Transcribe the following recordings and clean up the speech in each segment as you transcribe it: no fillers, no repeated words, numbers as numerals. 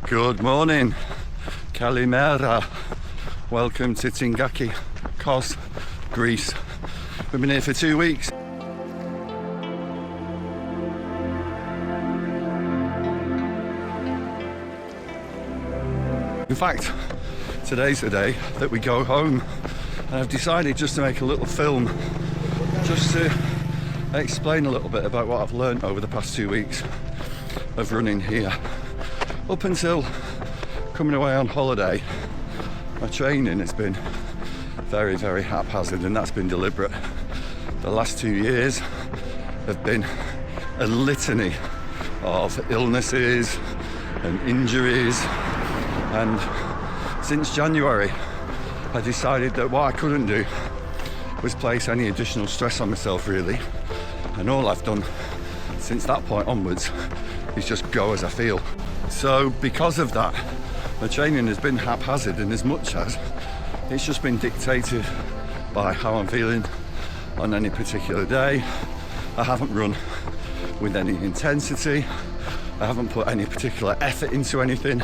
Good morning, Kalimera. Welcome to Tingaki, Kos, Greece. We've been here for 2 weeks. In fact, today's the day that we go home, and I've decided just to make a little film just to explain a little bit about what I've learned over the past 2 weeks of running here. Up until coming away on holiday, my training has been very, very haphazard, and that's been deliberate. The last 2 years have been a litany of illnesses and injuries, and since January I decided that what I couldn't do was place any additional stress on myself, really, and all I've done since that point onwards is just go as I feel. So because of that, my training has been haphazard, and as much as it's just been dictated by how I'm feeling on any particular day. I haven't run with any intensity, I haven't put any particular effort into anything,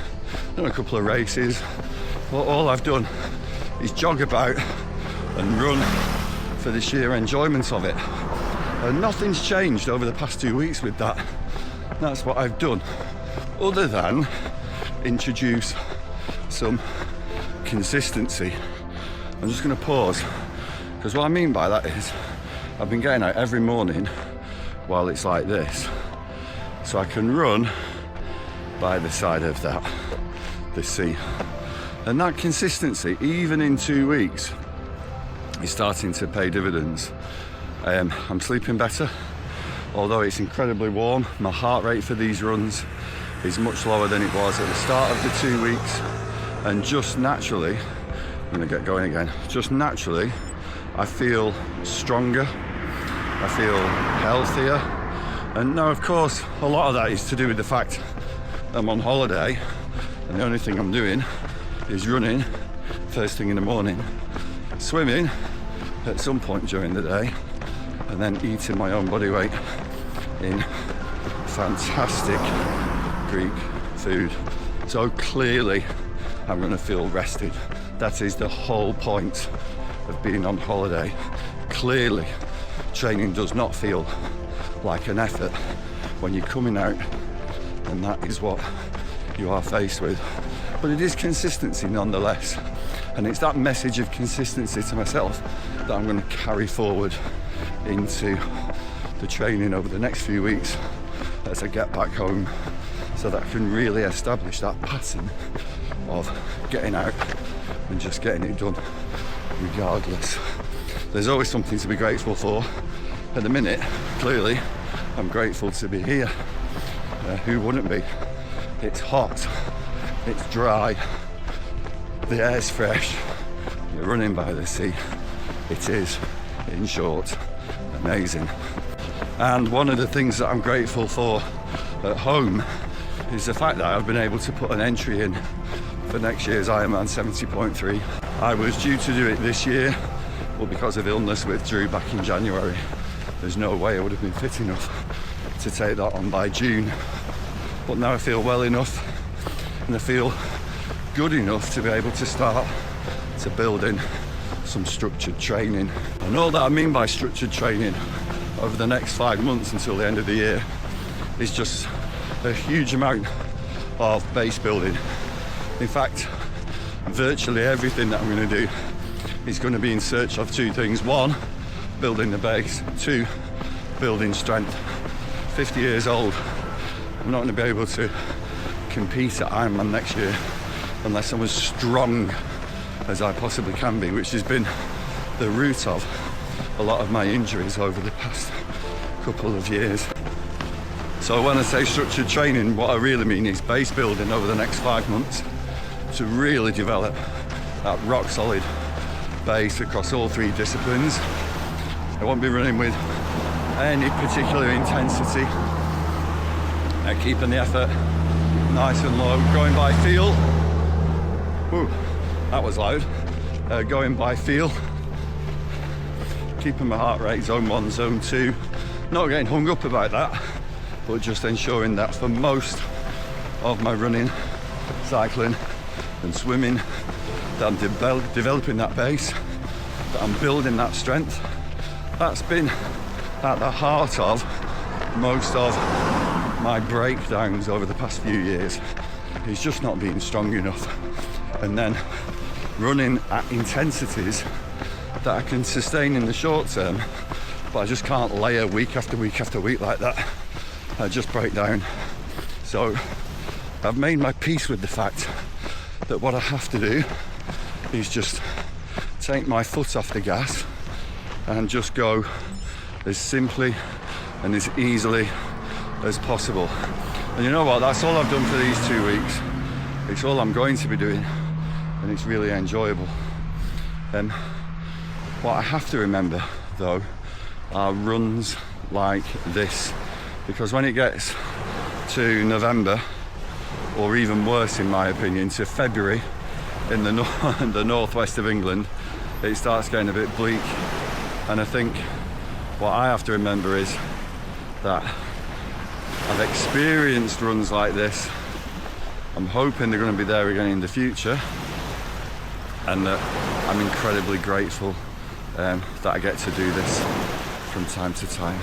done a couple of races, but all I've done is jog about and run for the sheer enjoyment of it. And nothing's changed over the past 2 weeks with that. That's what I've done, other than introduce some consistency. I'm just going to pause, because what I mean by that is I've been getting out every morning while it's like this, so I can run by the side of the sea. And that consistency, even in 2 weeks, is starting to pay dividends. I'm sleeping better, although it's incredibly warm. My heart rate for these runs is much lower than it was at the start of the 2 weeks, and just naturally, I'm going to get going again, just naturally I feel stronger, I feel healthier. And now, of course, a lot of that is to do with the fact I'm on holiday, and the only thing I'm doing is running first thing in the morning, swimming at some point during the day, and then eating my own body weight in fantastic Greek food. So clearly I'm going to feel rested. That is the whole point of being on holiday. Clearly training does not feel like an effort when you're coming out, and that is what you are faced with. But it is consistency nonetheless, and it's that message of consistency to myself that I'm going to carry forward into the training over the next few weeks as I get back home, so that I can really establish that pattern of getting out and just getting it done regardless. There's always something to be grateful for. At the minute, clearly, I'm grateful to be here. Who wouldn't be? It's hot, it's dry, the air's fresh, you're running by the sea. It is, in short, amazing. And one of the things that I'm grateful for at home is the fact that I've been able to put an entry in for next year's Ironman 70.3. I was due to do it this year, but because of illness withdrew back in January. There's no way I would have been fit enough to take that on by June. But now I feel well enough, and I feel good enough to be able to start to build in some structured training. And all that I mean by structured training over the next 5 months until the end of the year is just a huge amount of base building. In fact, virtually everything that I'm going to do is going to be in search of two things. One, building the base. Two, building strength. 50 years old, I'm not going to be able to compete at Ironman next year unless I'm as strong as I possibly can be, which has been the root of a lot of my injuries over the past couple of years. So when I say structured training, what I really mean is base building over the next 5 months to really develop that rock solid base across all 3 disciplines. I won't be running with any particular intensity, keeping the effort nice and low, going by feel. Ooh, that was loud. Going by feel, keeping my heart rate zone 1, zone 2, not getting hung up about that, but just ensuring that for most of my running cycling and swimming, that I'm developing that base, that I'm building that strength. That's been at the heart of most of my breakdowns over the past few years. Is just not being strong enough, and then running at intensities that I can sustain in the short term, but I just can't layer week after week after week like that. I just break down. So I've made my peace with the fact that what I have to do is just take my foot off the gas and just go as simply and as easily as possible. And you know what, that's all I've done for these 2 weeks. It's all I'm going to be doing, and it's really enjoyable. What I have to remember though are runs like this, because when it gets to November, or even worse in my opinion, to February in the northwest of England, it starts getting a bit bleak. And I think what I have to remember is that I've experienced runs like this. I'm hoping they're going to be there again in the future, and that I'm incredibly grateful that I get to do this from time to time.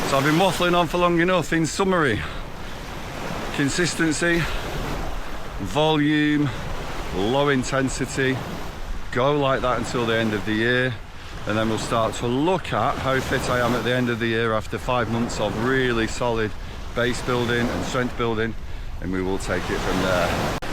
So I've been waffling on for long enough. In summary, consistency, volume, low intensity, go like that until the end of the year, and then we'll start to look at how fit I am at the end of the year after 5 months of really solid base building and strength building, and we will take it from there.